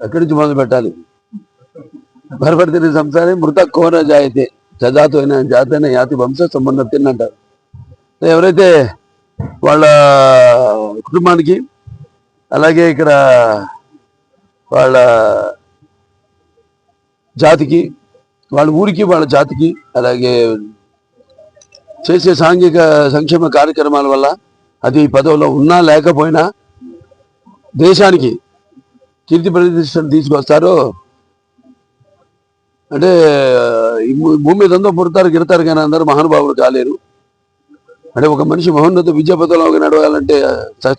ఎక్కడి నుంచి మొదలు పెట్టాలి? భరభర్తిని సంసారి మృత కోన జాయితే సజాతు అయిన జాతైన యాతి వంశ సంబంధం తిన్నంటారు. ఎవరైతే వాళ్ళ కుటుంబానికి అలాగే ఇక్కడ వాళ్ళ జాతికి వాళ్ళ ఊరికి వాళ్ళ జాతికి అలాగే చేసే సాంఘిక సంక్షేమ కార్యక్రమాల వల్ల అది పదవిలో ఉన్నా లేకపోయినా దేశానికి కీర్తి ప్రతిష్టలు తీసుకొస్తారో అంటే భూమి మీద అంతా పుడతారు గిడతారు కానీ అందరూ మహానుభావులు కాలేరు. అంటే ఒక మనిషి మహోన్నత విద్యా పథంలో నడవాలంటే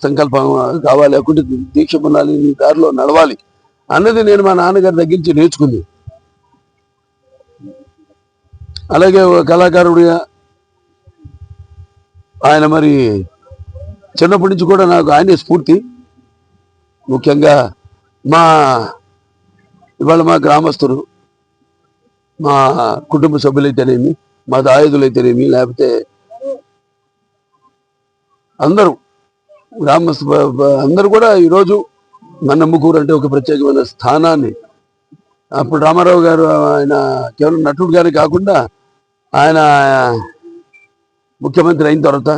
సంకల్పం కావాలి, అకుంటి దీక్ష పొందాలి, దారిలో నడవాలి అన్నది నేను మా నాన్నగారి దగ్గర నుంచి నేర్చుకుంది. అలాగే ఒక కళాకారుడిగా ఆయన మరి చిన్నప్పటి నుంచి కూడా నాకు ఆయనే స్ఫూర్తి. ముఖ్యంగా ఇవాళ మా గ్రామస్తులు, మా కుటుంబ సభ్యులైతేనేమి, మా దాయుదులైతేనేమి, లేకపోతే అందరూ గ్రామస్తు అందరూ కూడా ఈరోజు నన్నమ్మకూరు అంటే ఒక ప్రత్యేకమైన స్థానాన్ని, అప్పుడు రామారావు గారు ఆయన కేవలం నటుడుగానే కాకుండా ఆయన ముఖ్యమంత్రి అయిన తర్వాత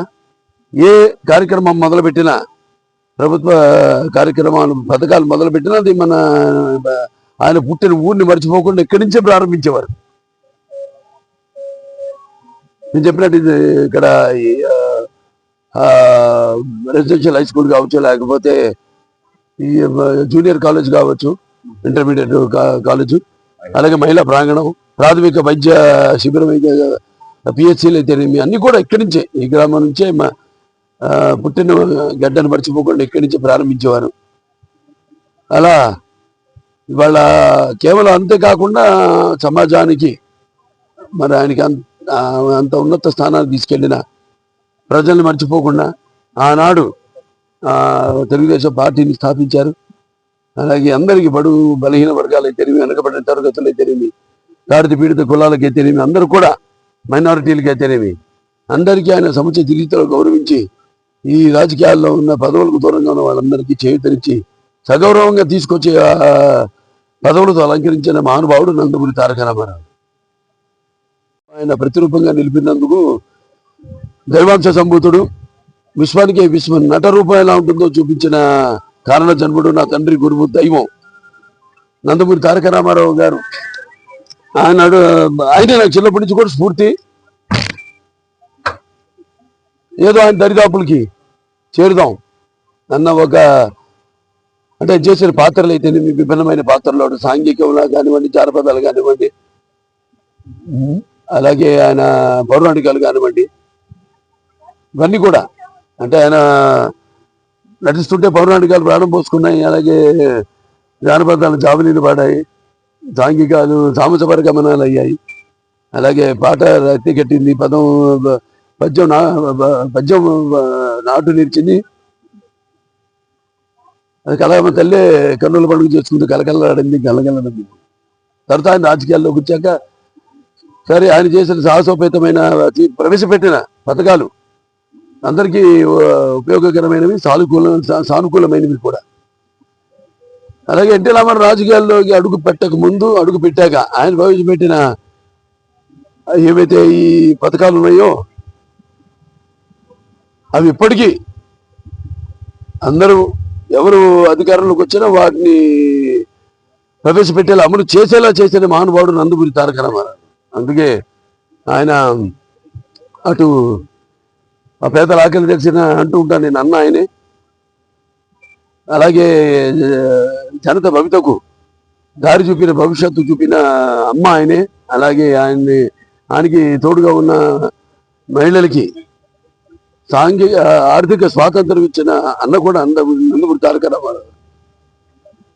ఏ కార్యక్రమం మొదలుపెట్టినా, ప్రభుత్వ కార్యక్రమాలు పథకాలు మొదలుపెట్టినా అది మన ఆయన పుట్టిన ఊరిని మర్చిపోకుండా ఇక్కడి నుంచే ప్రారంభించేవారు. నేను చెప్పినట్టు ఇక్కడ రెసిడెన్షియల్ హై స్కూల్ కావచ్చు, లేకపోతే ఈ జూనియర్ కాలేజ్ కావచ్చు, ఇంటర్మీడియట్ కాలేజు, అలాగే మహిళా ప్రాంగణం, ప్రాథమిక వైద్య శిబిరం అయితే పిహెచ్సీలు అయితేనేమి అన్నీ కూడా ఇక్కడి నుంచే, ఈ గ్రామం నుంచే పుట్టిన గడ్డను మర్చిపోకుండా ఇక్కడి నుంచే ప్రారంభించేవారు. అలా ఇవాళ కేవలం అంతేకాకుండా సమాజానికి మరి ఆయనకి అంత ఉన్నత స్థానాన్ని తీసుకెళ్ళిన ప్రజల్ని మర్చిపోకుండా ఆనాడు తెలుగుదేశం పార్టీని స్థాపించారు. అలాగే అందరికీ బడుగు బలహీన వర్గాలు అయితేనేమి, వెనకబడిన తరగతులు అయితేనేమి, దారిత పీడిత కులాలకు అయితేనేమి, అందరూ కూడా మైనారిటీలకు అయితేనేమి అందరికీ ఆయన సముచిత రీతిలో గౌరవించి ఈ రాజకీయాల్లో ఉన్న పదవులకు దూరంగా ఉన్న వాళ్ళందరికీ చేయూతనిచ్చి సగౌరవంగా తీసుకొచ్చే పదవులతో అలంకరించిన మహానుభావుడు నందమూరి తారక రామారావు. ఆయన ప్రతిరూపంగా నిలిపినందుకు దైవాంశ సంభూతుడు, విశ్వానికే విశ్వం, నట రూపం ఎలా ఉంటుందో చూపించిన కారణ జన్ముడు, నా తండ్రి గురువు దైవం నందమూరి తారక రామారావు గారు. ఆయన నాకు చిన్నప్పటి నుంచి కూడా స్ఫూర్తి. ఏదో ఆయన దరిదాపులకి చేరుదాం అన్న ఒక అంటే చేసిన పాత్రలు అయితేనేమి, విభిన్నమైన పాత్రలు సాంఘికంగా కానివ్వండి, జానపదాలు కానివ్వండి, అలాగే ఆయన పౌరాణికాలు కానివ్వండి, ఇవన్నీ కూడా అంటే ఆయన నటిస్తుంటే పౌరాణికాలు ప్రాణం పోసుకున్నాయి. అలాగే జానపదాలు జాబిలీలు పాడాయి, సాంఘికాలు సామసపర గమనాలు అయ్యాయి. అలాగే పాట రక్తి కట్టింది, పద్యం నాటు నిలిచింది. అది కళామ తల్లే కన్నుల పండుగ చేసుకుంటూ కలకలలాడింది, గలగలడింది. తర్వాత ఆయన రాజకీయాల్లోకి వచ్చాక సరే ఆయన చేసిన సాహసోపేతమైన ప్రవేశపెట్టిన పథకాలు అందరికీ ఉపయోగకరమైనవి, సానుకూలమైనవి కూడా. అలాగే ఎన్టీ రామారావు రాజకీయాల్లోకి అడుగు పెట్టక ముందు, అడుగు పెట్టాక ఆయన ప్రవేశపెట్టిన ఏవైతే ఈ పథకాలు ఉన్నాయో అవి ఇప్పటికీ అందరూ ఎవరు అధికారంలోకి వచ్చినా వాటిని ప్రవేశపెట్టేలా, అమలు చేసేలా చేసిన మహానుభావుడు నందమూరి తారక రామారావు. అందుకే ఆయన అటు ఆ పేదల ఆకలి తెలిసిన అంటూ ఉంటాను నేను, అన్న ఆయనే. అలాగే జనత భవితకు దారి చూపిన, భవిష్యత్తు చూపిన అమ్మ ఆయనే. అలాగే ఆయనకి తోడుగా ఉన్న మహిళలకి ఆర్థిక స్వాతంత్రం ఇచ్చిన అన్న కూడా నందమూరి తారక రామారావు.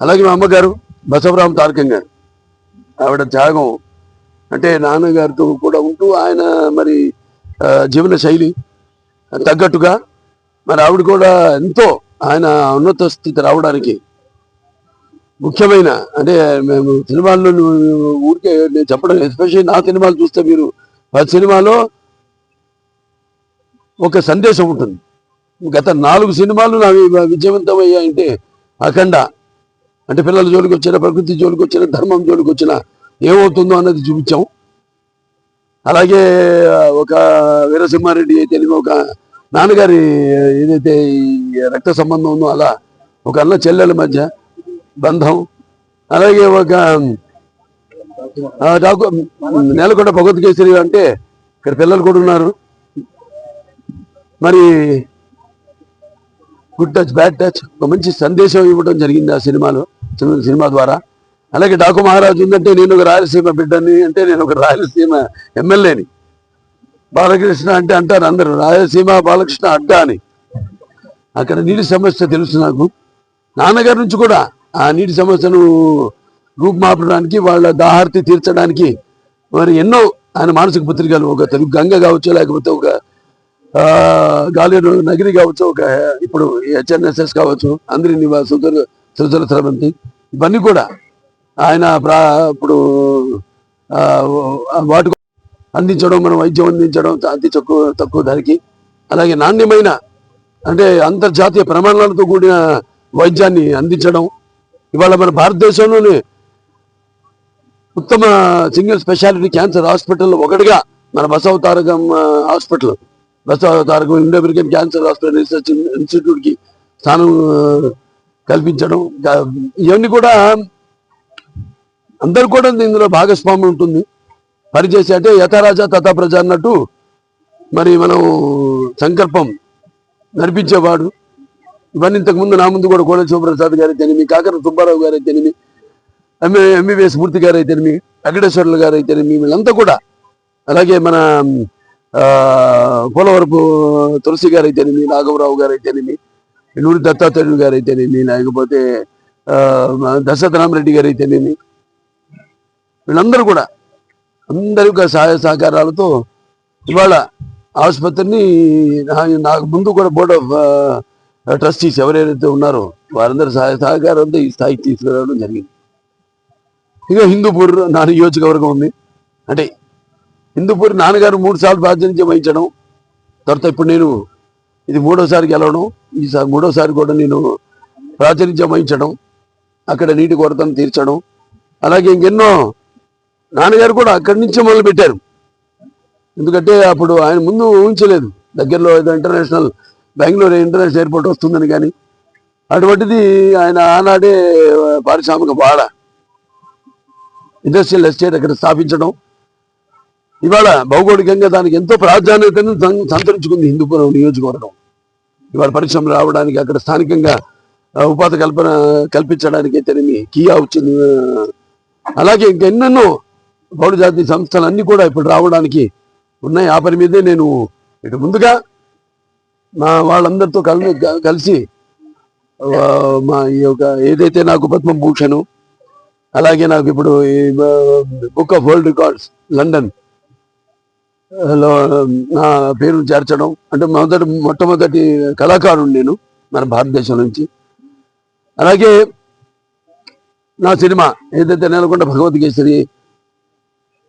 అలాగే మా అమ్మగారు బసవరామ తారకం గారు, ఆవిడ త్యాగం అంటే నాన్నగారితో కూడా ఉంటూ ఆయన మరి జీవన శైలి తగ్గట్టుగా మరి ఆవిడ కూడా ఎంతో ఆయన ఉన్నత స్థితి రావడానికి ముఖ్యమైన అంటే మేము సినిమాల్లో ఊరికే నేను చెప్పడం, ఎస్పెషల్లీ నా సినిమాలు చూస్తే మీరు 10 సినిమాలో ఒక సందేశం ఉంటుంది. గత 4 సినిమాలు నావి విజయవంతమయ్యాయంటే అఖండ అంటే పిల్లల జోలికి వచ్చిన, ప్రకృతి జోలికి వచ్చిన, ధర్మం జోలికి వచ్చిన ఏమవుతుందో అన్నది చూపించాం. అలాగే ఒక వీరసింహారెడ్డి అయితే ఒక నాన్నగారి ఏదైతే ఈ రక్త సంబంధం ఉందో అలా ఒక అన్న చెల్లెల మధ్య బంధం, అలాగే ఒక నేలకొండ భగవత్ కేసరి అంటే ఇక్కడ పిల్లలు కూడా ఉన్నారు. మరి గుడ్ టచ్ బ్యాడ్ టచ్ ఒక మంచి సందేశం ఇవ్వడం జరిగింది ఆ సినిమా ద్వారా. అలాగే డాకు మహారాజు ఉందంటే నేను ఒక రాయలసీమ బిడ్డని, అంటే నేను ఒక రాయలసీమ ఎమ్మెల్యేని. బాలకృష్ణ అంటే అంటారు అందరూ రాయలసీమ బాలకృష్ణ అడ్డా అని. అక్కడ నీటి సమస్య తెలుసు నాకు. నాన్నగారి నుంచి కూడా ఆ నీటి సమస్యను రూపుమాపడానికి, వాళ్ళ దాహార్తి తీర్చడానికి మరి ఎన్నో ఆయన మానసిక పత్రికలు, ఒక తెలుగు గంగ కావచ్చు, లేకపోతే ఒక గాలేరు నగిరి కావచ్చు, ఒక ఇప్పుడు హెచ్ఎన్ఎస్ఎస్ కావచ్చు, అందరి నివాసం, సుజల స్రవంతి, ఇవన్నీ కూడా ఆయన ఇప్పుడు వాటి అందించడం, మనం వైద్యం అందించడం అతి తక్కువ ధరకి, అలాగే నాణ్యమైన అంటే అంతర్జాతీయ ప్రమాణాలతో కూడిన వైద్యాన్ని అందించడం. ఇవాళ మన భారతదేశంలోనే ఉత్తమ సింగిల్ స్పెషాలిటీ క్యాన్సర్ హాస్పిటల్ ఒకటిగా మన Basavatarakam hospital, Basavatarakam Indo American cancer hospital research ఇన్స్టిట్యూట్కి స్థానం కల్పించడం, ఇవన్నీ కూడా అందరు కూడా ఇందులో భాగస్వామ్యం ఉంటుంది. పనిచేసి అంటే యథారాజా తథా ప్రజ అన్నట్టు మరి మనం సంకల్పం నడిపించేవాడు. ఇవన్నీ ఇంతకుముందు నా ముందు కూడా కోడెల శివప్రసాద్ గారు అయితేనేమి, కాకర సుబ్బారావు గారు అయితేనేమి, ఎంబీబీఎస్ మూర్తి గారు అయితేనేమి, వెంకటేశ్వర్లు గారు అయితేనేమి, వీళ్ళంతా కూడా, అలాగే మన పోలవరపు తులసి గారు అయితేనేమి, రాఘవరావు గారు అయితేనేమి, నూరి దత్తాత్రేయుడు గారు అయితేనేమి, లేకపోతే దశరథరామరెడ్డి గారు అయితేనేమి, వీళ్ళందరూ కూడా అందరి యొక్క సహాయ సహకారాలతో ఇవాళ ఆసుపత్రిని నాకు ముందు కూడా బోర్డ్ ఆఫ్ ట్రస్టీస్ ఎవరైతే ఉన్నారో వారందరి సహాయ సహకారంతో ఈ స్థాయికి తీసుకురావడం జరిగింది. ఇక హిందూపూర్ నా నియోజకవర్గం ఉంది. అంటే హిందూపూర్ నాన్నగారు 3 సార్లు ప్రాతినిధ్యం వహించడం, తర్వాత ఇప్పుడు నేను ఇది 3వసారి గెలవడం, ఈసారి 3వసారి కూడా నేను ప్రాతినిధ్యం వహించడం, అక్కడ నీటి కొరతను తీర్చడం, అలాగే ఇంకెన్నో నాన్నగారు కూడా అక్కడి నుంచే మొదలు పెట్టారు. ఎందుకంటే అప్పుడు ఆయన ముందు ఊహించలేదు దగ్గరలో ఏదో ఇంటర్నేషనల్ బెంగళూరు ఇంటర్నేషనల్ ఎయిర్పోర్ట్ వస్తుందని. కానీ అటువంటిది ఆయన ఆనాడే పారిశ్రామిక వాడ ఇండస్ట్రియల్ ఎస్టేట్ అక్కడ స్థాపించడం, ఇవాళ భౌగోళికంగా దానికి ఎంతో ప్రాధాన్యతను సంతరించుకుంది హిందూపురం నియోజకవర్గం. ఇవాళ పరిశ్రమలు రావడానికి, అక్కడ స్థానికంగా ఉపాధి కల్పించడానికి అయితేనేమి కియా వచ్చింది. అలాగే ఇంకెన్నెన్నో బహుళ జాతీయ సంస్థలన్నీ కూడా ఇప్పుడు రావడానికి ఉన్నాయి. ఆ పని మీదే నేను ఇటు ముందుగా మా వాళ్ళందరితో కలిసి మా ఈ యొక్క ఏదైతే నాకు పద్మభూషణ్, అలాగే నాకు ఇప్పుడు book of world records London లో నా పేరు చేర్చడం, అంటే మొట్టమొదటి కళాకారుడు నేను మన భారతదేశం నుంచి. అలాగే నా సినిమా ఏదైతే నేలకొండ భగవత్ కేసరి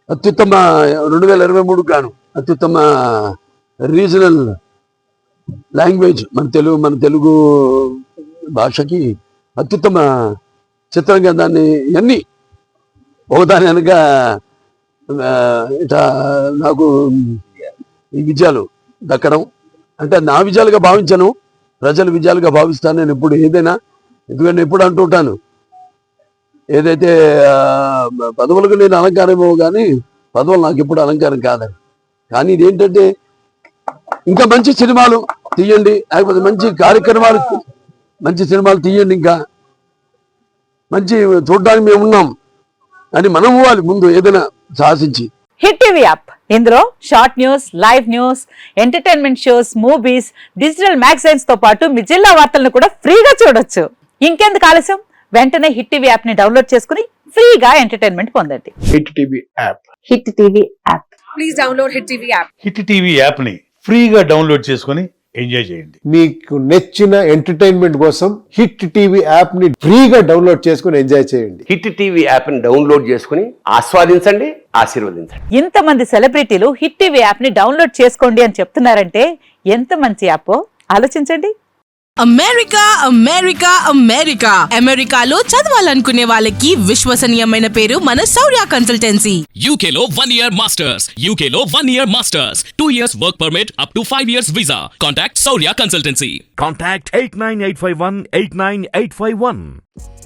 అత్యుత్తమ 2023 గాను అత్యుత్తమ రీజనల్ లాంగ్వేజ్ మన తెలుగు భాషకి అత్యుత్తమ చిత్రంగా దాన్ని అన్ని ఒకదాని వెనక ఇట్లా నాకు ఈ విజయాలు దక్కడం, అంటే నా విజయాలుగా భావించను, ప్రజల విజయాలుగా భావిస్తాను నేను ఎప్పుడు ఏదైనా. ఎందుకంటే ఎప్పుడు అంటూ ఉంటాను, ఏదైతే పదవులకు నేను అలంకారమో కానీ పదవులు నాకు ఎప్పుడు అలంకారం కాదని. కానీ ఇదేంటంటే ఇంకా మంచి సినిమాలు తీయండి, లేకపోతే మంచి కార్యక్రమాలు, మంచి సినిమాలు తీయండి, ఇంకా మంచి చూడడానికి మేము ఉన్నాం అని మనం ఇవ్వాలి ముందు ఏదైనా సాహసించి. హిట్ టీవీ యాప్, ఇందులో short news, live news, entertainment shows, movies, digital magazines తో పాటు మీ జిల్లా వార్తలను కూడా ఫ్రీగా చూడొచ్చు. ఇంకెందుకు ఆలస్యం, వెంటనే హిట్ టీవీ యాప్ ని డౌన్లోడ్ చేసుకుని ఫ్రీగా ఎంటర్టైన్మెంట్ పొందండి. Hit TV app. Hit TV app. Please download hit TV app. Hit TV app ని ఫ్రీగా డౌన్లోడ్ చేసుకొని ఎంజాయ్ చేయండి. మీకు నచ్చిన ఎంటర్టైన్మెంట్ కోసం హిట్ టీవీ యాప్ ని ఫ్రీగా డౌన్లోడ్ చేసుకుని ఎంజాయ్ చేయండి. హిట్ టీవీ యాప్ ని డౌన్లోడ్ చేసుకుని ఆస్వాదించండి, ఆశీర్వదించండి. ఇంతమంది సెలబ్రిటీలు హిట్ టీవీ యాప్ ని డౌన్లోడ్ చేసుకోండి అని చెప్తున్నారంటే ఎంత మంచి యాప్. ఆలోచించండి. అమెరికా అమెరికా అమెరికా అమెరికాలో చదవాలనుకునే వాళ్ళకి విశ్వసనీయమైన పేరు మన శౌర్య consultancy. UK Law 1 Year Masters. UK Law 1 Year Masters. 2 years work permit up to 5 years visa. Contact Saurya Consultancy. Contact 89851 89851.